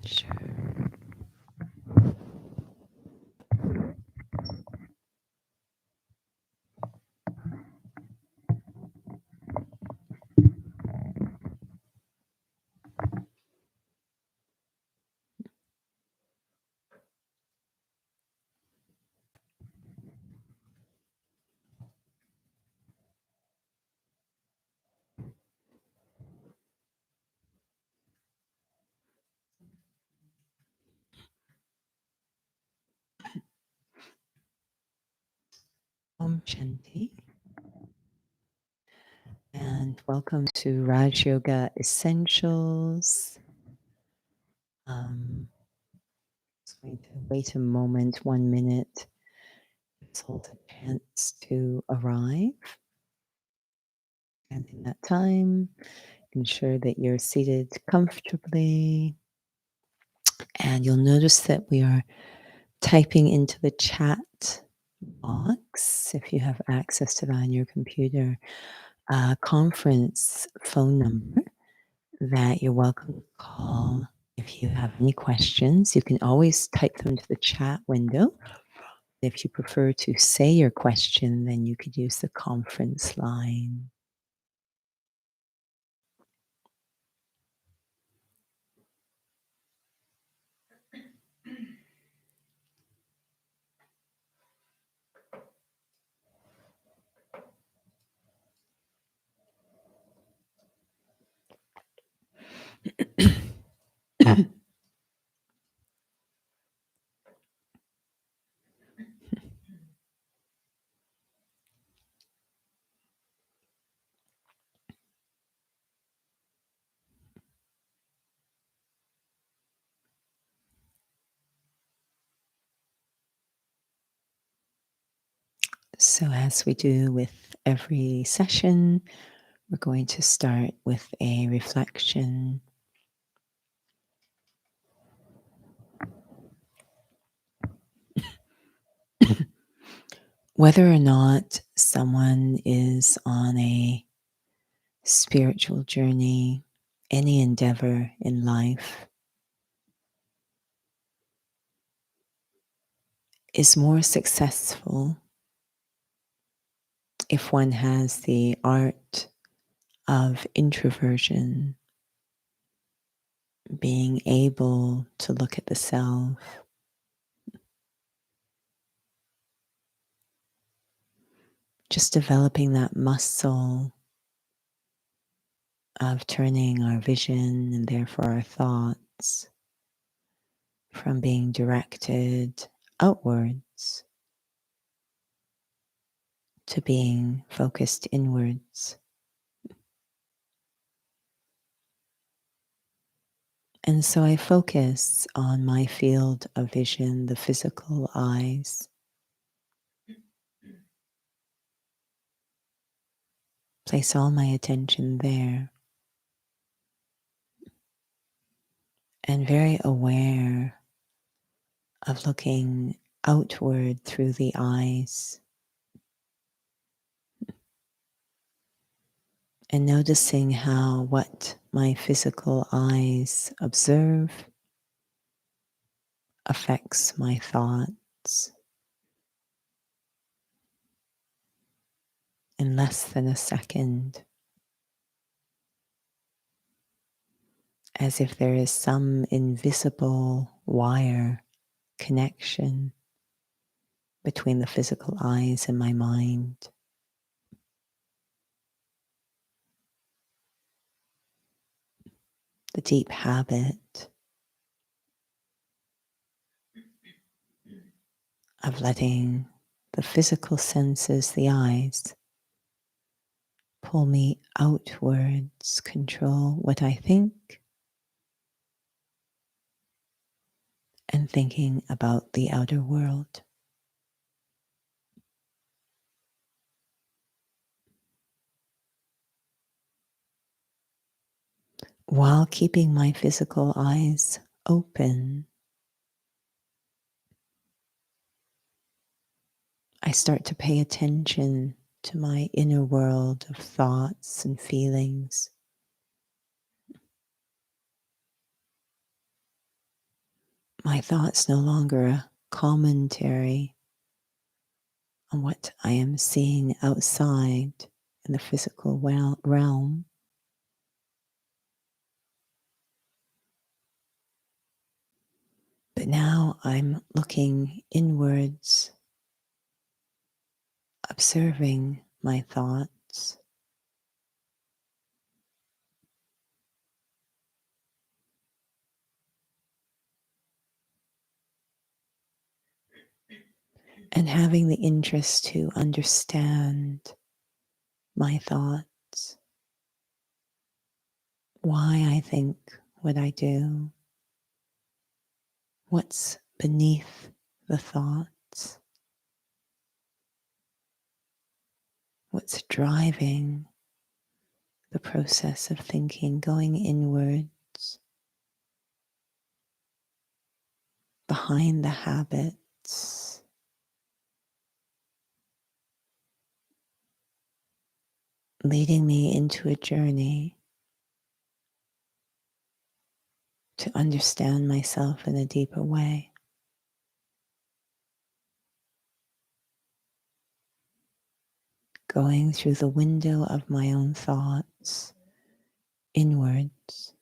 Sure. Om Shanti. And welcome to Raj Yoga Essentials. Just going to wait a moment, 1 minute. It's all the chance to arrive. And in that time, ensure that you're seated comfortably. And you'll notice that we are typing into the chat box, if you have access to that on your computer, a conference phone number that you're welcome to call. If you have any questions, you can always type them into the chat window. If you prefer to say your question, then you could use the conference line. So, as we do with every session, we're going to start with a reflection. Whether or not someone is on a spiritual journey, any endeavor in life is more successful if one has the art of introversion, being able to look at the self, just developing that muscle of turning our vision and therefore our thoughts from being directed outwards to being focused inwards. And so I focus on my field of vision, the physical eyes. Place all my attention there and very aware of looking outward through the eyes and noticing how what my physical eyes observe affects my thoughts. In less than a second, as if there is some invisible wire connection between the physical eyes and my mind. The deep habit of letting the physical senses, the eyes, pull me outwards, control what I think, and thinking about the outer world. While keeping my physical eyes open, I start to pay attention to my inner world of thoughts and feelings. My thoughts no longer a commentary on what I am seeing outside in the physical realm, but now I'm looking inwards, observing my thoughts, and having the interest to understand my thoughts, why I think what I do, what's beneath the thoughts, what's driving the process of thinking, going inwards, behind the habits, leading me into a journey to understand myself in a deeper way. Going through the window of my own thoughts inwards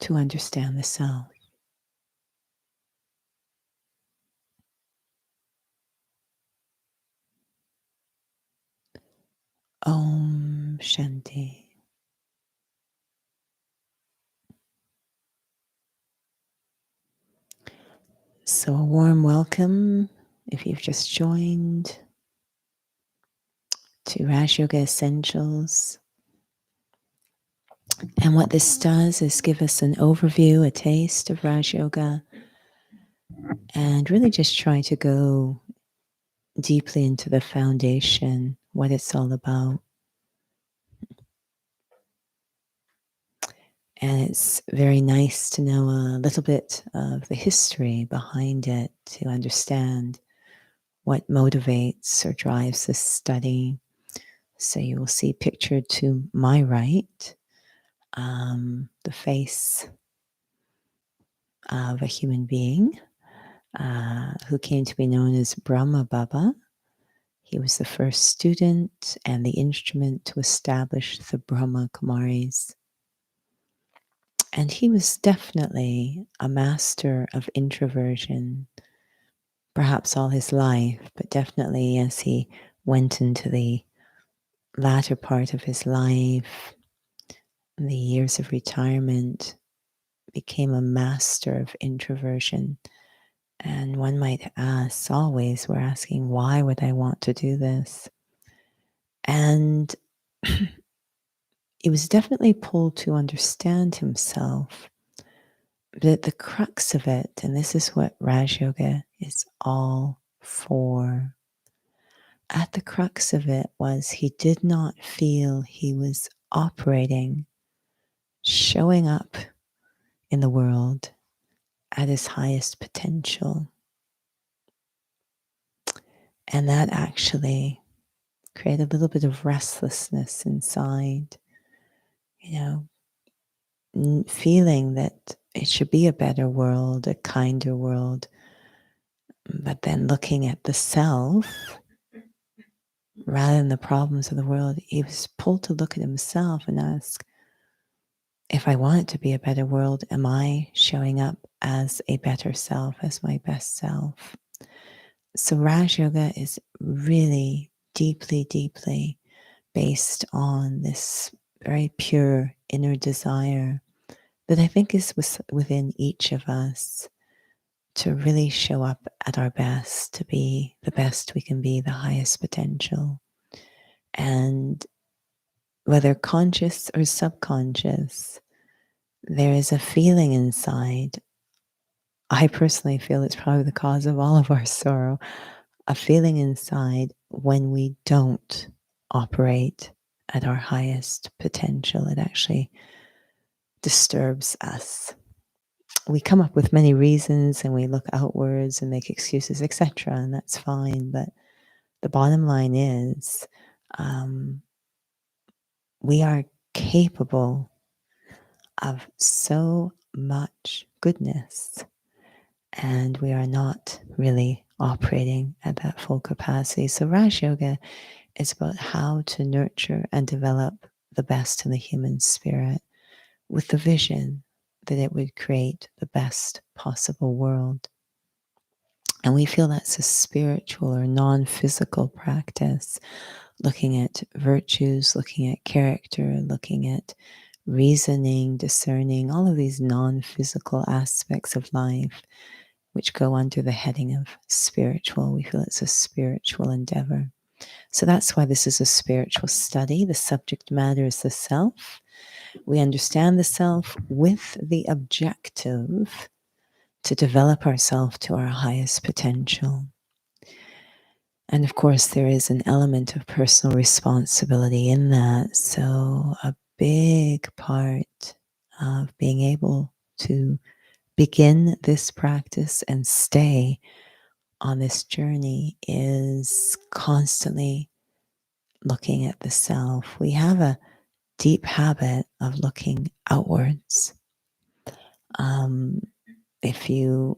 to understand the self. Om Shanti. So, a warm welcome if you've just joined to Raj Yoga Essentials. And what this does is give us an overview, a taste of Raj Yoga, and really just try to go deeply into the foundation, what it's all about. And it's very nice to know a little bit of the history behind it to understand what motivates or drives this study. So you will see pictured to my right the face of a human being who came to be known as Brahma Baba. He was the first student and the instrument to establish the Brahma Kumaris. And he was definitely a master of introversion, perhaps all his life, but definitely as he went into the latter part of his life, the years of retirement, became a master of introversion. And one might ask, always, we're asking, why would I want to do this? And he was definitely pulled to understand himself. But at the crux of it, and this is what Raj Yoga is all for, at the crux of it was he did not feel he was operating, showing up in the world at his highest potential. And that actually created a little bit of restlessness inside, feeling that it should be a better world, a kinder world. But then looking at the self rather than the problems of the world, he was pulled to look at himself and ask, if I want it to be a better world, am I showing up as a better self, as my best self? So Raj Yoga is really deeply, deeply based on this very pure inner desire that I think is within each of us to really show up at our best, to be the best we can be, the highest potential. And whether conscious or subconscious, there is a feeling inside. I personally feel it's probably the cause of all of our sorrow, a feeling inside when we don't operate at our highest potential. It actually disturbs us. We come up with many reasons and we look outwards and make excuses, etc., and that's fine. But the bottom line is we are capable of so much goodness, and we are not really operating at that full capacity. So Raj Yoga is about how to nurture and develop the best in the human spirit with the vision that it would create the best possible world. And we feel that's a spiritual or non-physical practice, looking at virtues, looking at character, looking at reasoning, discerning, all of these non-physical aspects of life, which go under the heading of spiritual. We feel it's a spiritual endeavor. So that's why this is a spiritual study. The subject matter is the self. We understand the self with the objective to develop ourselves to our highest potential. And of course, there is an element of personal responsibility in that. So, a big part of being able to begin this practice and stay on this journey is constantly looking at the self. We have a deep habit of looking outwards. If you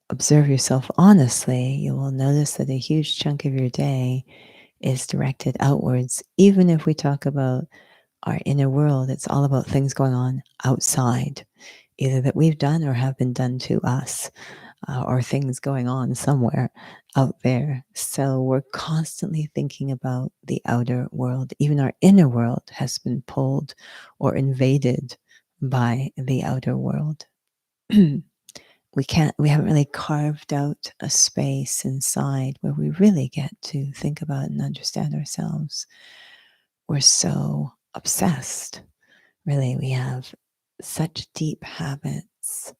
observe yourself honestly, you will notice that a huge chunk of your day is directed outwards. Even if we talk about our inner world, it's all about things going on outside, either that we've done or have been done to us, or things going on somewhere out there. So we're constantly thinking about the outer world. Even our inner world has been pulled or invaded by the outer world. We haven't really carved out a space inside where we really get to think about and understand ourselves. We're so obsessed. Really, we have such deep habits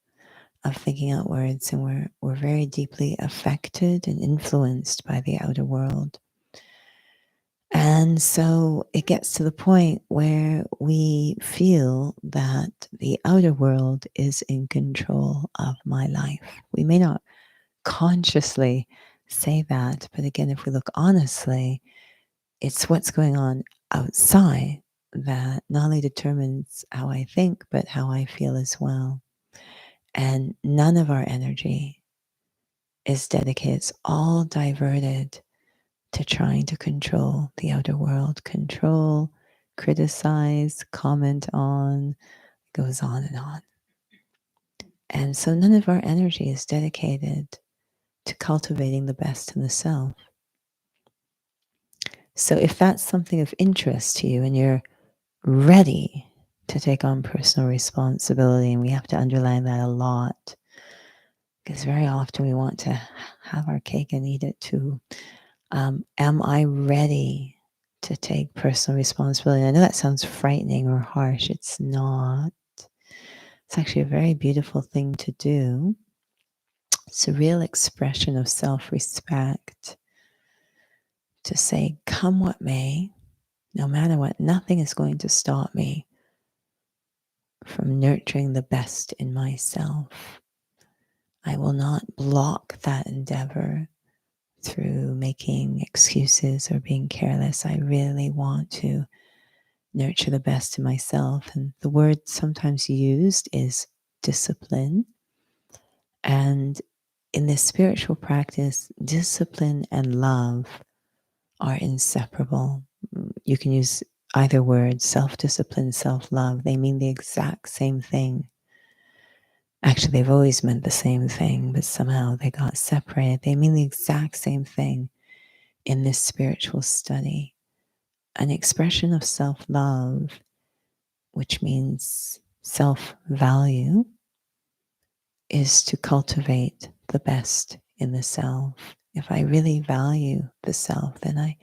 of thinking outwards, and we're very deeply affected and influenced by the outer world. And so it gets to the point where we feel that the outer world is in control of my life. We may not consciously say that, but again, if we look honestly, it's what's going on outside that not only determines how I think, but how I feel as well. And none of our energy is dedicated, it's all diverted to trying to control the outer world, control, criticize, comment on, goes on and on. And so none of our energy is dedicated to cultivating the best in the self. So if that's something of interest to you and you're ready to take on personal responsibility, and we have to underline that a lot, because very often we want to have our cake and eat it too. Am I ready to take personal responsibility? I know that sounds frightening or harsh. It's not. It's actually a very beautiful thing to do. It's a real expression of self-respect to say, come what may, no matter what, nothing is going to stop me from nurturing the best in myself. I will not block that endeavor through making excuses or being careless. I really want to nurture the best in myself. And the word sometimes used is discipline. And in this spiritual practice, discipline and love are inseparable. You can use either word, self-discipline, self-love. They mean the exact same thing. Actually, they've always meant the same thing, but somehow they got separated. They mean the exact same thing in this spiritual study. An expression of self-love, which means self-value, is to cultivate the best in the self. If I really value the self, then I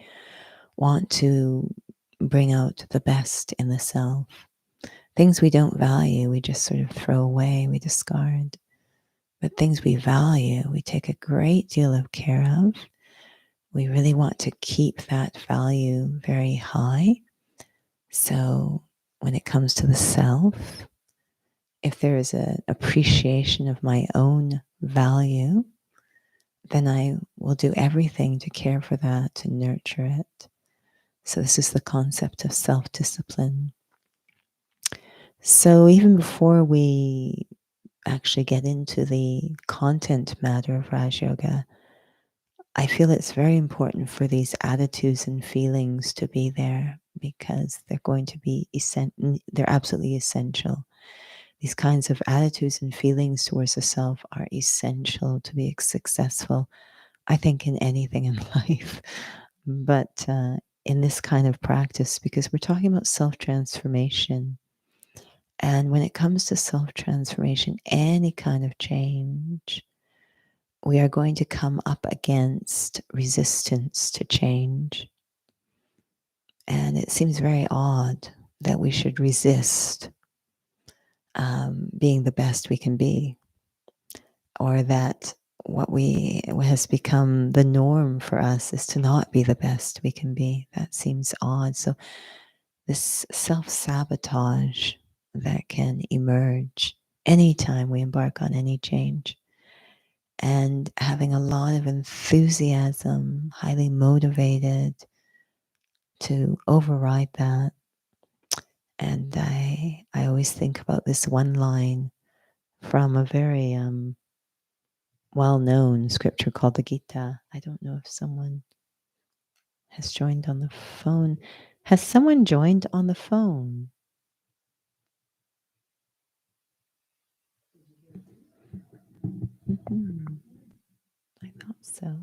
want to bring out the best in the self. Things we don't value, we just sort of throw away, we discard. But things we value, we take a great deal of care of. We really want to keep that value very high. So when it comes to the self, if there is an appreciation of my own value, then I will do everything to care for that, to nurture it. So this is the concept of self-discipline. So, even before we actually get into the content matter of Raj Yoga, I feel it's very important for these attitudes and feelings to be there because they're going to be they're absolutely essential. These kinds of attitudes and feelings towards the self are essential to be successful, I think, in anything in life. But in this kind of practice, because we're talking about self transformation. And when it comes to self transformation, any kind of change, we are going to come up against resistance to change. And it seems very odd that we should resist being the best we can be, or that what has become the norm for us is to not be the best we can be. That seems odd. So, this self sabotage that can emerge anytime we embark on any change, and having a lot of enthusiasm, highly motivated to override that. And I always think about this one line from a very well-known scripture called the Gita. I don't know if someone has joined on the phone. Has someone joined on the phone? Mhm. I thought so.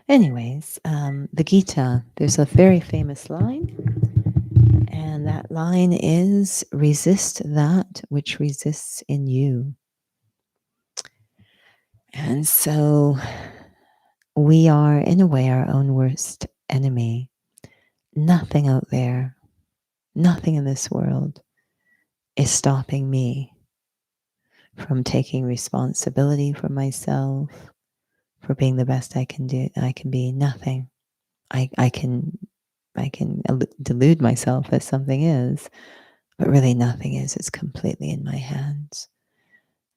Anyways, the Gita, there's a very famous line, and that line is resist that which resists in you. And so we are, in a way, our own worst enemy. Nothing out there, nothing in this world is stopping me from taking responsibility for myself, for being the best I can be. Nothing. I can delude myself that something is, but really nothing is. It's completely in my hands.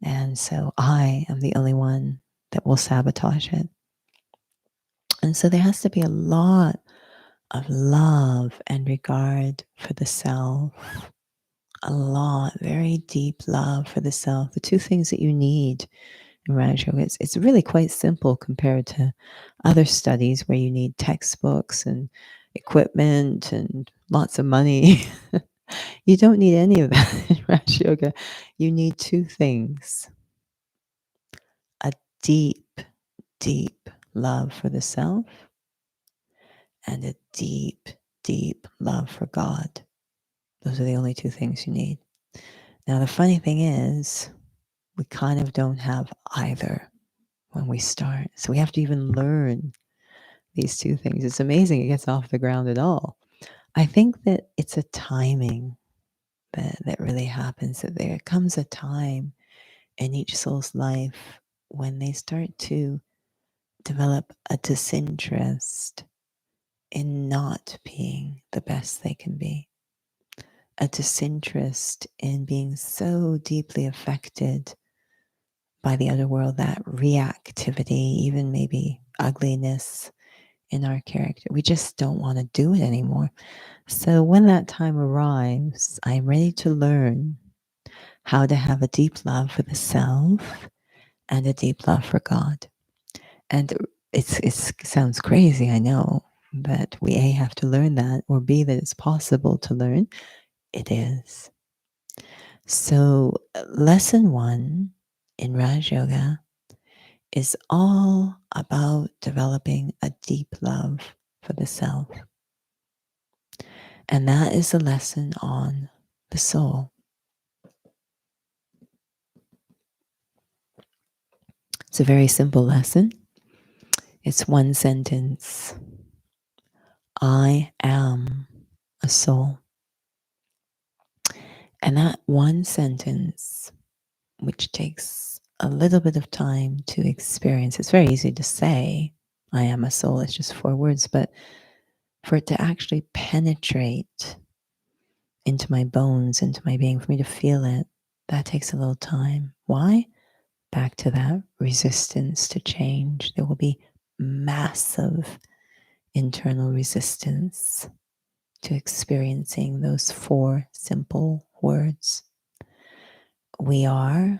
And so I am the only one that will sabotage it. And so there has to be a lot of love and regard for the self. A lot, very deep love for the self. The two things that you need in Raj Yoga, it's really quite simple compared to other studies where you need textbooks and equipment and lots of money. You don't need any of that in Raj Yoga. You need two things: a deep, deep love for the self and a deep, deep love for God. Those are the only two things you need. Now, the funny thing is, we kind of don't have either when we start. So we have to even learn these two things. It's amazing it gets off the ground at all. I think that it's a timing that really happens, that there comes a time in each soul's life when they start to develop a disinterest in not being the best they can be, a disinterest in being so deeply affected by the other world, that reactivity, even maybe ugliness in our character. We just don't want to do it anymore. So when that time arrives, I'm ready to learn how to have a deep love for the self and a deep love for God. And it sounds crazy, I know, but we A, have to learn that, or B, that it's possible to learn. It is. So, lesson one in Raj Yoga is all about developing a deep love for the self. And that is a lesson on the soul. It's a very simple lesson. It's one sentence: I am a soul. And that one sentence, which takes a little bit of time to experience, it's very easy to say, I am a soul. It's just 4 words. But for it to actually penetrate into my bones, into my being, for me to feel it, that takes a little time. Why? Back to that resistance to change. There will be massive internal resistance to experiencing those 4 simple words. we are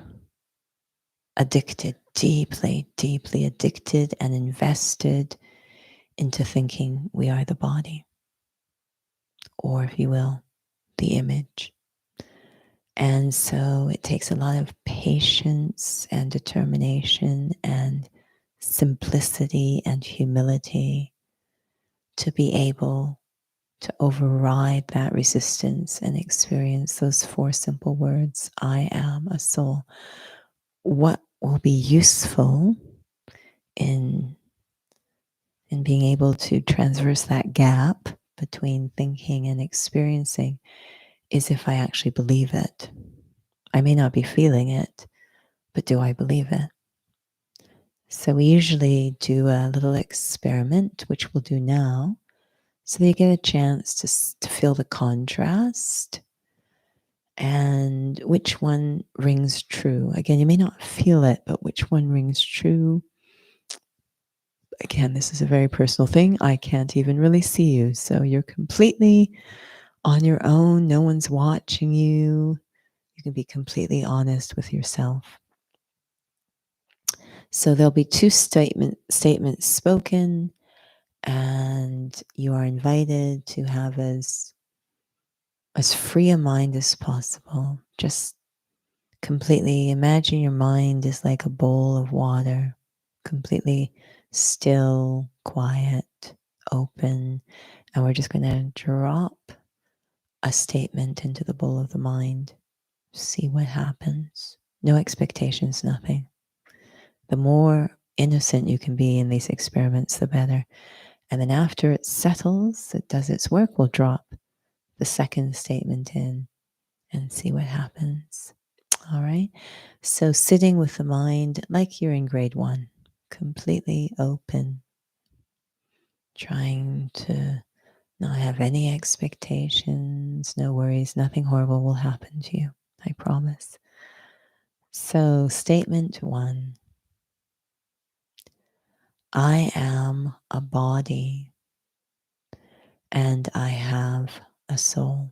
addicted, deeply, deeply addicted and invested into thinking we are the body, or if you will, the image. And so it takes a lot of patience and determination and simplicity and humility to be able to override that resistance and experience those four simple words: I am a soul. What will be useful in being able to transverse that gap between thinking and experiencing is if I actually believe it. I may not be feeling it, but do I believe it? So we usually do a little experiment, which we'll do now, so that you get a chance to feel the contrast and which one rings true. Again, you may not feel it, but which one rings true? Again, this is a very personal thing. I can't even really see you, so you're completely on your own. No one's watching you. You can be completely honest with yourself. So there'll be two statements spoken, and you are invited to have as free a mind as possible. Just completely imagine your mind is like a bowl of water, completely still, quiet, open, and we're just going to drop a statement into the bowl of the mind. See what happens. No expectations, nothing. The more innocent you can be in these experiments, the better. And then after it settles, it does its work, we'll drop the second statement in and see what happens. All right. So sitting with the mind like you're in grade 1, completely open, trying to not have any expectations, no worries, nothing horrible will happen to you. I promise. So statement 1, I am a body and I have a soul.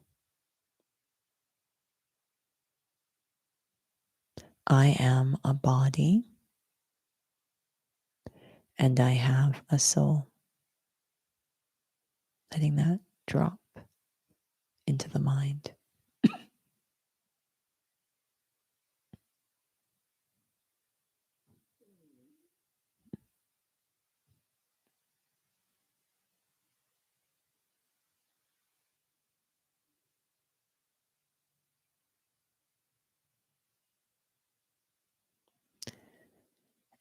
I am a body and I have a soul. Letting that drop into the mind.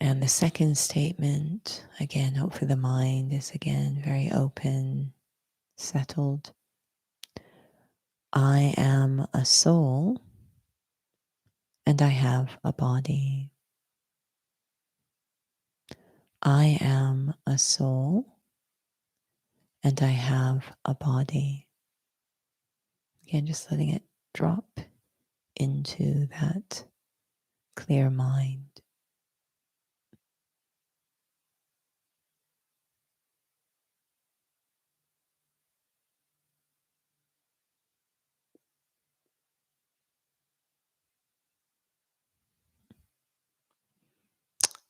And the second statement, again, hopefully the mind is again very open, settled. I am a soul and I have a body. I am a soul and I have a body. Again, just letting it drop into that clear mind.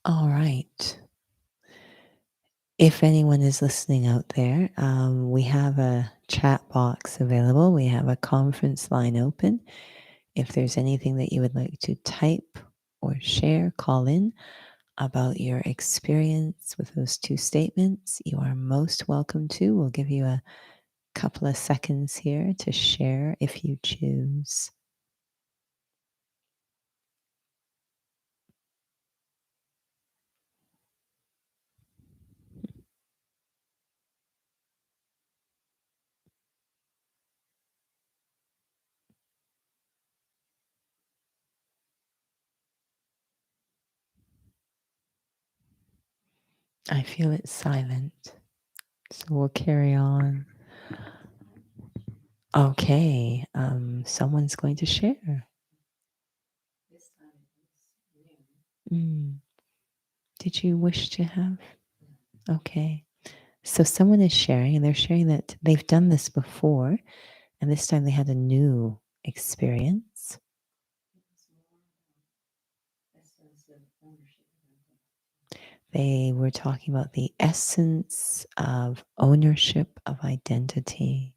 All right. If anyone is listening out there, we have a chat box available. We have a conference line open. If there's anything that you would like to type or share, call in about your experience with those two statements, you are most welcome to. We'll give you a couple of seconds here to share if you choose. I feel it's silent, so we'll carry on. Okay, someone's going to share. Did you wish to have? Okay. So someone is sharing, and they're sharing that they've done this before, and this time they had a new experience. They were talking about the essence of ownership of identity.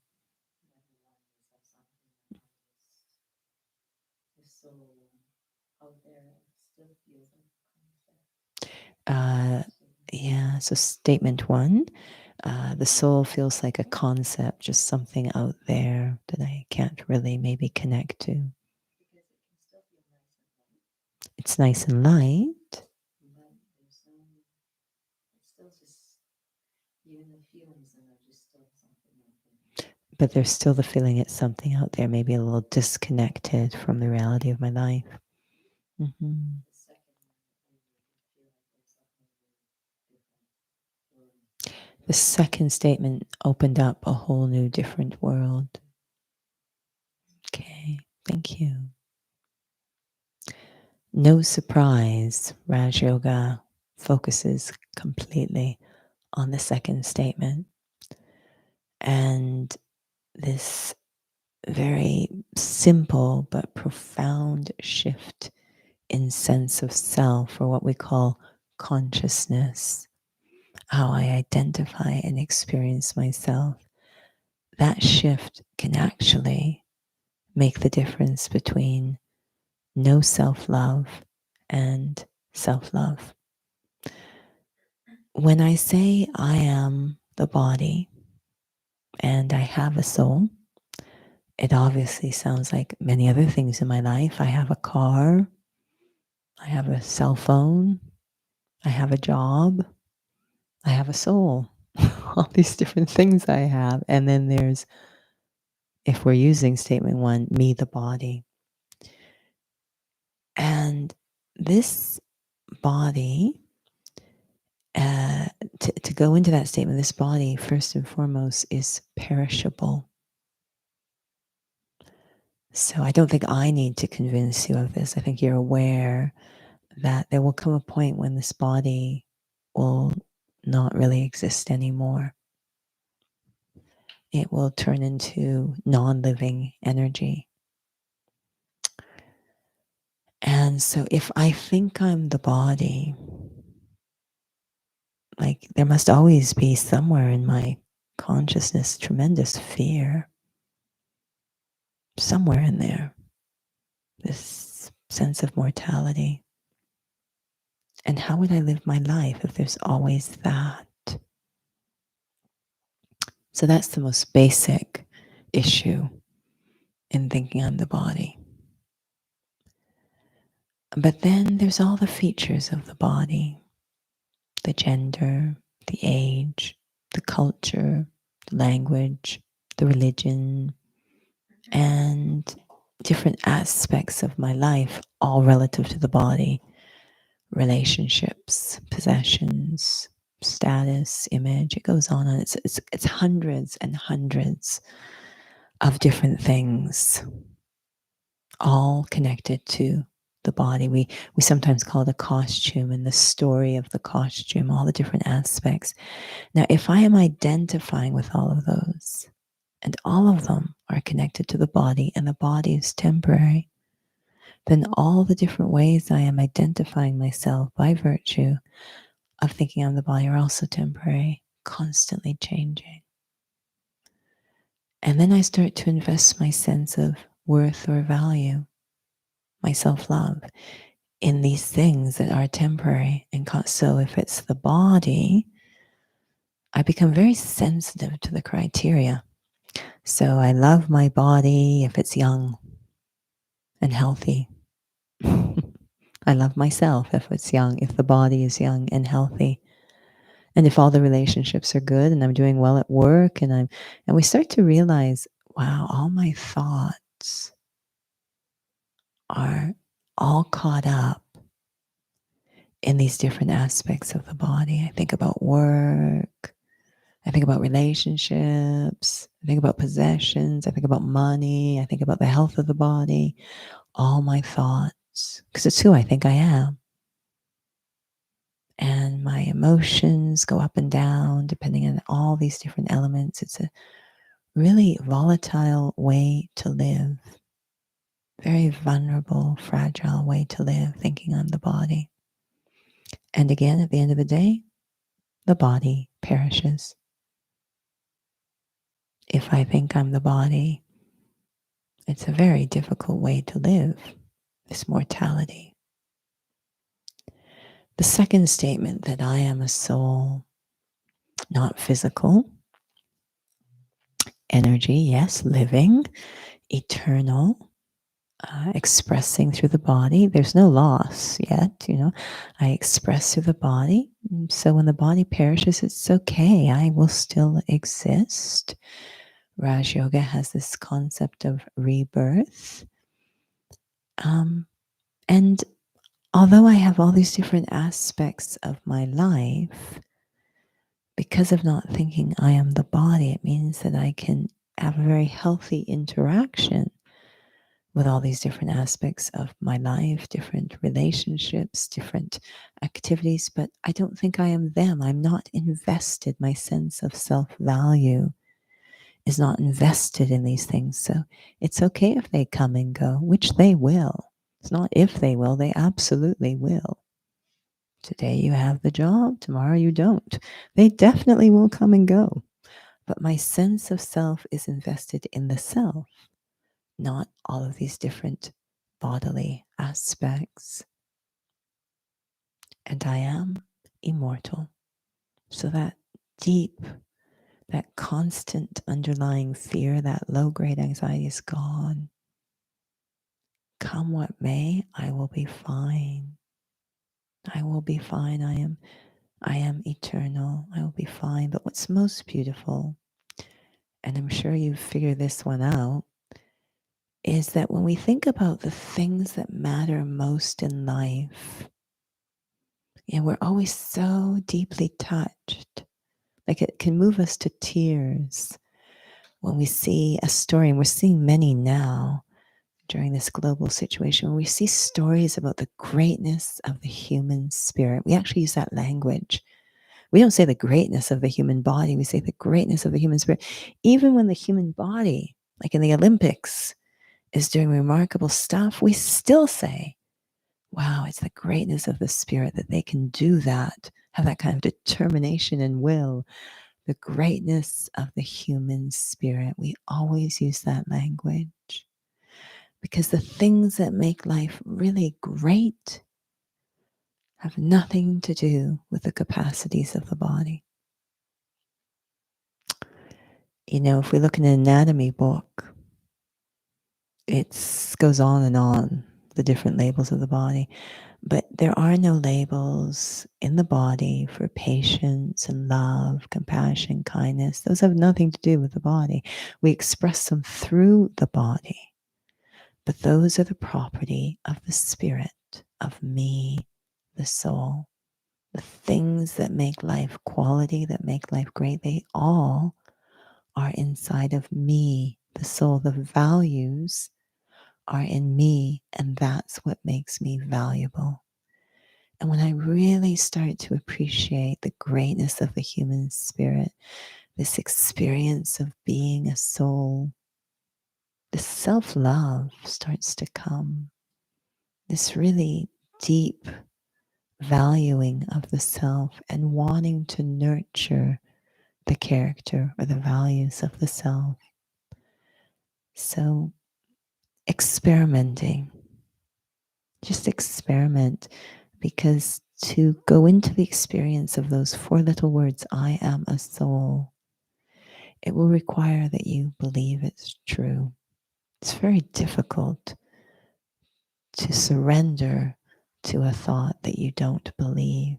Uh, yeah, so statement one, the soul feels like a concept, just something out there that I can't really maybe connect to. It's nice and light. But there's still the feeling it's something out there, maybe a little disconnected from the reality of my life. Mm-hmm. The second statement opened up a whole new different world. Okay, thank you. No surprise, Raj Yoga focuses completely on the second statement. And this very simple but profound shift in sense of self, or what we call consciousness, how I identify and experience myself, that shift can actually make the difference between no self-love and self-love. When I say I am the body and I have a soul, it obviously sounds like many other things in my life. I have a car, I have a cell phone, I have a job, I have a soul. All these different things I have. And then there's, if we're using statement one, me, the body. And this body, to go into that statement, this body, first and foremost, is perishable. So I don't think I need to convince you of this. I think you're aware that there will come a point when this body will not really exist anymore. It will turn into non-living energy. And so if I think I'm the body, like there must always be somewhere in my consciousness tremendous fear. Somewhere in there, this sense of mortality. And how would I live my life if there's always that? So that's the most basic issue in thinking I'm the body. But then there's all the features of the body, the gender, the age, the culture, the language, the religion, and different aspects of my life, all relative to the body. Relationships, possessions, status, image, it goes on. It's hundreds and hundreds of different things, all connected to the body. We sometimes call it a costume, and the story of the costume, all the different aspects. Now, if I am identifying with all of those, and all of them are connected to the body, and the body is temporary, then all the different ways I am identifying myself by virtue of thinking I'm the body are also temporary, constantly changing. And then I start to invest my sense of worth or value, my self-love, in these things that are temporary. And so if it's the body, I become very sensitive to the criteria. So I love my body if it's young and healthy. I love myself if it's young, if the body is young and healthy. And if all the relationships are good and I'm doing well at work and we start to realize, wow, all my thoughts are all caught up in these different aspects of the body. I think about work, I think about relationships, I think about possessions, I think about money, I think about the health of the body, all my thoughts, because it's who I think I am. And my emotions go up and down depending on all these different elements. It's a really volatile way to live. Very vulnerable, fragile way to live, thinking I'm the body. And again, at the end of the day, the body perishes. If I think I'm the body, it's a very difficult way to live, this mortality. The second statement, that I am a soul, not physical, energy, yes, living, eternal, expressing through the body. There's no loss yet, I express through the body. So when the body perishes, it's okay. I will still exist. Raj Yoga has this concept of rebirth. And although I have all these different aspects of my life, because of not thinking I am the body, it means that I can have a very healthy interaction with all these different aspects of my life, different relationships, different activities, but I don't think I am them. I'm not invested. My sense of self-value is not invested in these things. So it's okay if they come and go, which they will. It's not if they will, they absolutely will. Today you have the job, tomorrow you don't. They definitely will come and go. But my sense of self is invested in the self, not all of these different bodily aspects. And I am immortal. So that deep, that constant underlying fear, that low-grade anxiety is gone. Come what may, I will be fine. I will be fine. I am eternal. I will be fine. But what's most beautiful, and I'm sure you've figured this one out, is that when we think about the things that matter most in life, we're always so deeply touched. Like it can move us to tears when we see a story, and we're seeing many now during this global situation, when we see stories about the greatness of the human spirit. We actually use that language. We don't say the greatness of the human body, we say the greatness of the human spirit. Even when the human body, like in the Olympics, is doing remarkable stuff, we still say, wow, it's the greatness of the spirit that they can do that, have that kind of determination and will. The greatness of the human spirit. We always use that language because the things that make life really great have nothing to do with the capacities of the body. If we look in an anatomy book, it goes on and on, the different labels of the body. But there are no labels in the body for patience and love, compassion, kindness. Those have nothing to do with the body. We express them through the body. But those are the property of the spirit, of me, the soul. The things that make life quality, that make life great, they all are inside of me, the soul. The values are in me, and that's what makes me valuable. And when I really start to appreciate the greatness of the human spirit, this experience of being a soul, the self-love starts to come. This really deep valuing of the self and wanting to nurture the character or the values of the self. So experimenting, just experiment, because to go into the experience of those 4 little words, I am a soul, it will require that you believe it's true. It's very difficult to surrender to a thought that you don't believe.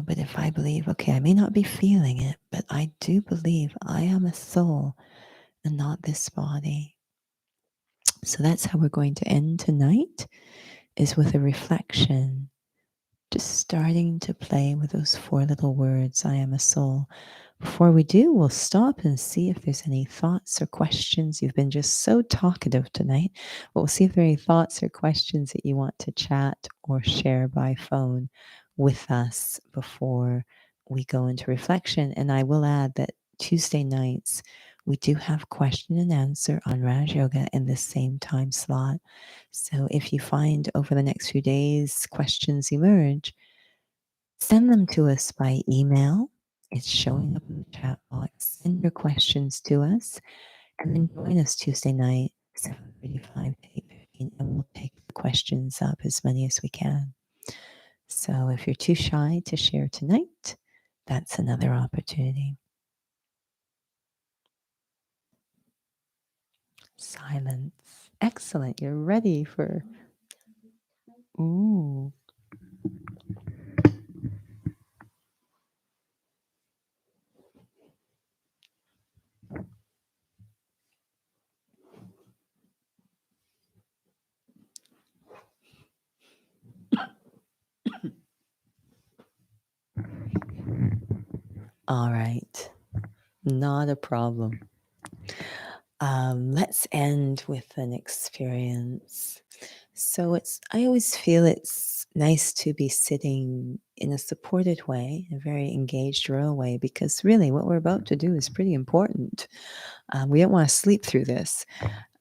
But if I believe, okay, I may not be feeling it, but I do believe I am a soul and not this body. So that's how we're going to end tonight, is with a reflection, just starting to play with those 4 little words, I am a soul. Before we do, we'll stop and see if there's any thoughts or questions. You've been just so talkative tonight, but we'll see if there are any thoughts or questions that you want to chat or share by phone with us before we go into reflection. And I will add that Tuesday nights, We do have question and answer on Raj Yoga in the same time slot. So if you find over the next few days questions emerge, send them to us by email. It's showing up in the chat box. Send your questions to us, and then join us Tuesday night, 7:35 to 8:15, and we'll take the questions up, as many as we can. So if you're too shy to share tonight, that's another opportunity. Silence. Excellent. You're ready for. Ooh. All right. Not a problem. Let's end with an experience. So I always feel it's nice to be sitting in a supported way, a very engaged royal way, because really what we're about to do is pretty important. We don't want to sleep through this.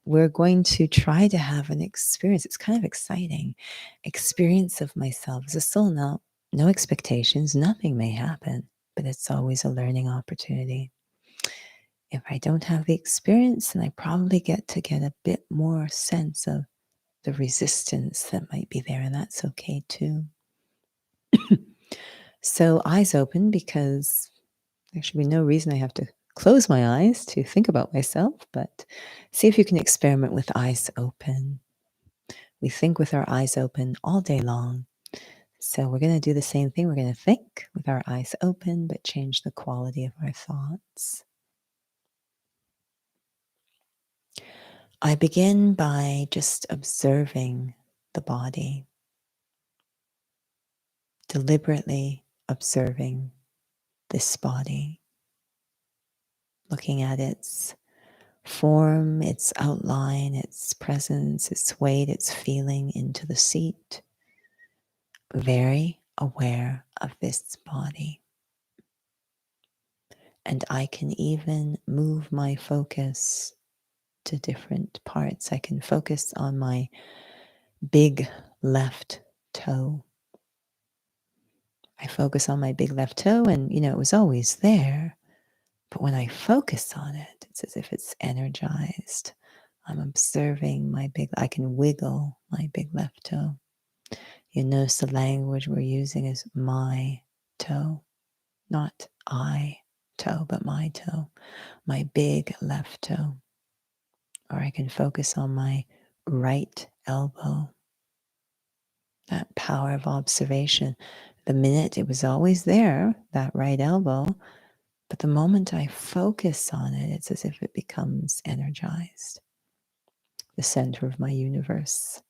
We're going to try to have an experience. It's kind of exciting experience of myself as a soul. Now, no expectations, nothing may happen, but it's always a learning opportunity. If I don't have the experience, then I probably get a bit more sense of the resistance that might be there, and that's okay too. So eyes open, because there should be no reason I have to close my eyes to think about myself, but see if you can experiment with eyes open. We think with our eyes open all day long. So we're going to do the same thing. We're going to think with our eyes open, but change the quality of our thoughts. I begin by just observing the body, deliberately observing this body, looking at its form, its outline, its presence, its weight, its feeling into the seat, very aware of this body. And I can even move my focus to different parts. I can focus on my big left toe. I focus on my big left toe, and it was always there. But when I focus on it, it's as if it's energized. I'm observing I can wiggle my big left toe. You notice the language we're using is my toe, not I toe, but my toe, my big left toe. Or I can focus on my right elbow. That power of observation. The minute it was always there, that right elbow, but the moment I focus on it, it's as if it becomes energized, the center of my universe.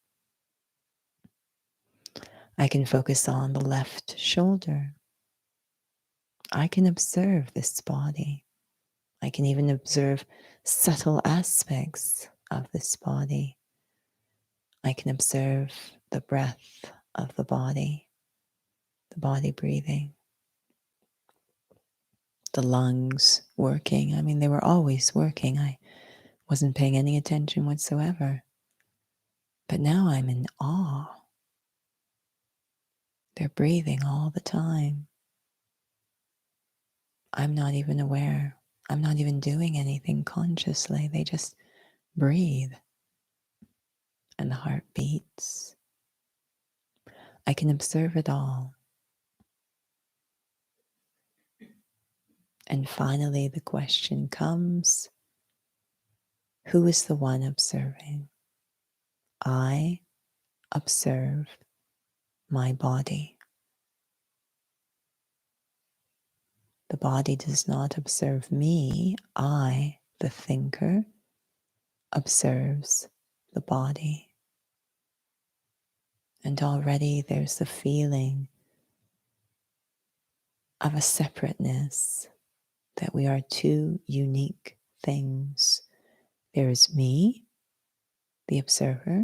I can focus on the left shoulder. I can observe this body. I can even observe subtle aspects of this body. I can observe the breath of the body breathing, the lungs working. I mean, they were always working. I wasn't paying any attention whatsoever. But now I'm in awe. They're breathing all the time. I'm not even aware. I'm not even doing anything consciously. They just breathe. And the heart beats. I can observe it all. And finally, the question comes, who is the one observing? I observe my body. The body does not observe me. I, the thinker, observes the body. And already there's the feeling of a separateness, that we are two unique things. There is me, the observer,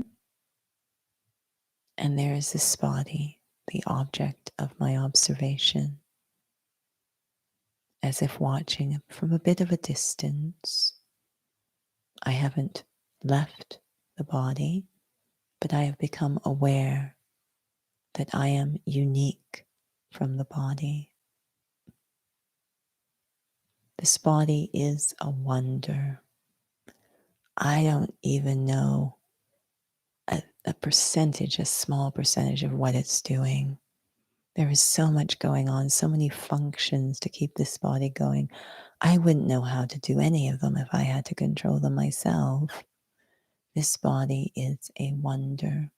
and there is this body, the object of my observation, as if watching from a bit of a distance. I haven't left the body, but I have become aware that I am unique from the body. This body is a wonder. I don't even know a percentage, a small percentage of what it's doing. There is so much going on, so many functions to keep this body going. I wouldn't know how to do any of them if I had to control them myself. This body is a wonder.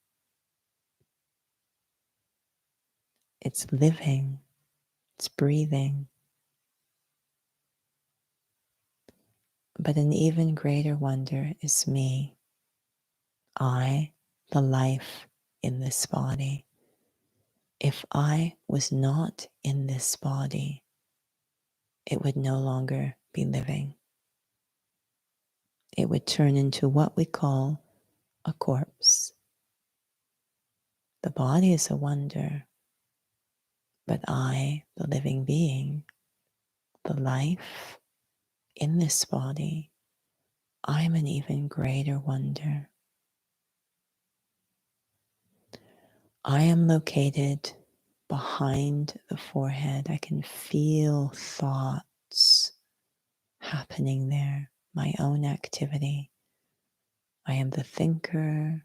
It's living, it's breathing. But an even greater wonder is me. I, the life in this body. If I was not in this body, it would no longer be living. It would turn into what we call a corpse. The body is a wonder, but I, the living being, the life in this body, I'm an even greater wonder. I am located behind the forehead. I can feel thoughts happening there, my own activity. I am the thinker.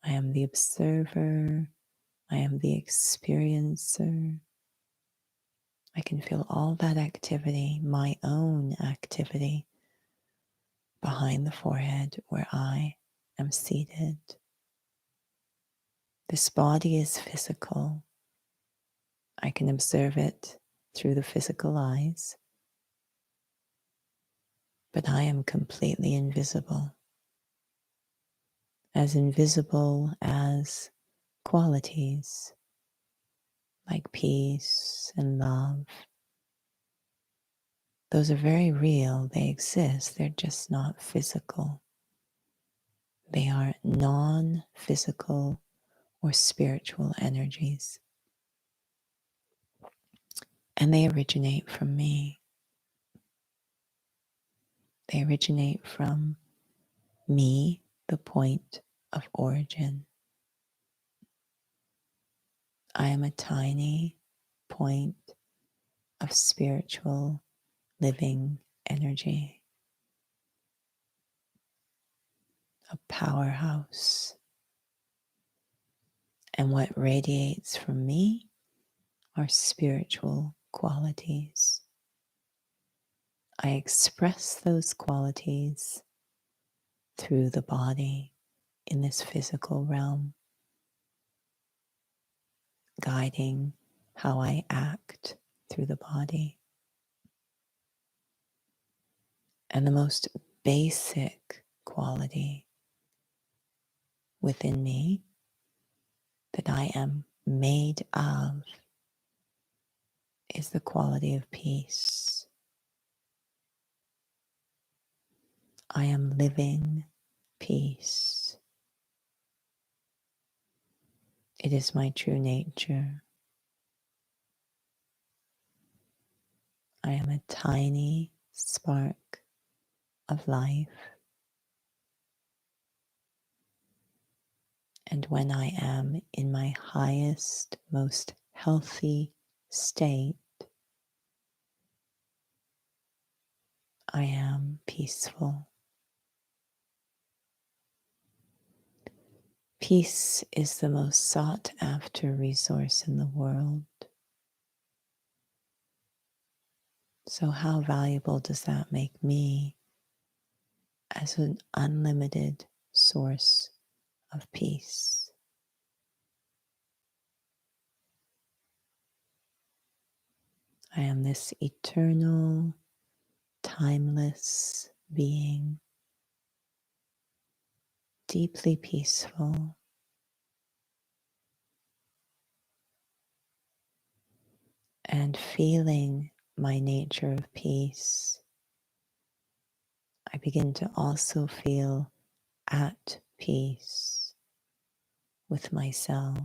I am the observer. I am the experiencer. I can feel all that activity, my own activity, behind the forehead where I am seated. This body is physical. I can observe it through the physical eyes, but I am completely invisible as qualities like peace and love. Those are very real. They exist. They're just not physical. They are non-physical or spiritual energies. And they originate from me. They originate from me, the point of origin. I am a tiny point of spiritual living energy, a powerhouse. And what radiates from me are spiritual qualities. I express those qualities through the body in this physical realm, guiding how I act through the body. And the most basic quality within me that I am made of is the quality of peace. I am living peace. It is my true nature. I am a tiny spark of life. And when I am in my highest, most healthy state, I am peaceful. Peace is the most sought after resource in the world. So how valuable does that make me as an unlimited source of peace? I am this eternal, timeless being, deeply peaceful. And feeling my nature of peace, I begin to also feel at peace with myself.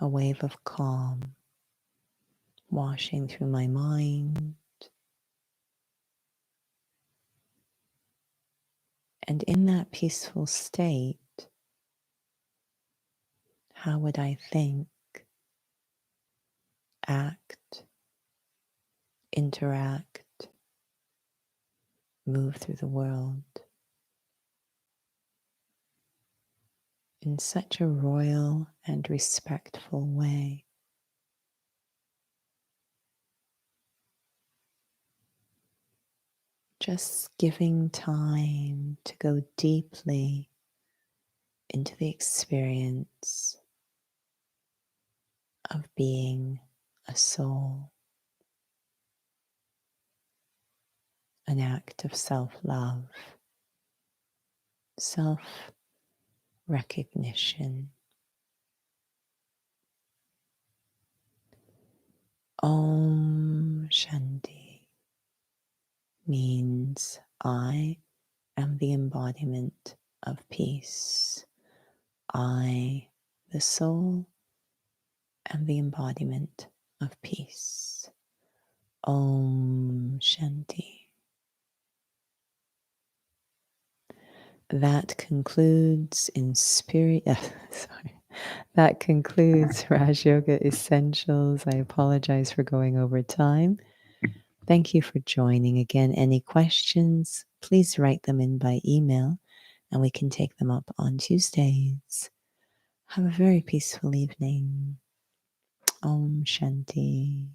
A wave of calm washing through my mind, And in that peaceful state, how would I think, act, interact, move through the world in such a royal and respectful way? Just giving time to go deeply into the experience of being a soul, an act of self-love, self-recognition. Om Shanti means I am the embodiment of peace. I, the soul, am the embodiment of peace. Om Shanti. That concludes in spirit. Sorry. That concludes Raj Yoga Essentials. I apologize for going over time. Thank you for joining again. Any questions, please write them in by email and we can take them up on Tuesdays. Have a very peaceful evening. Om Shanti.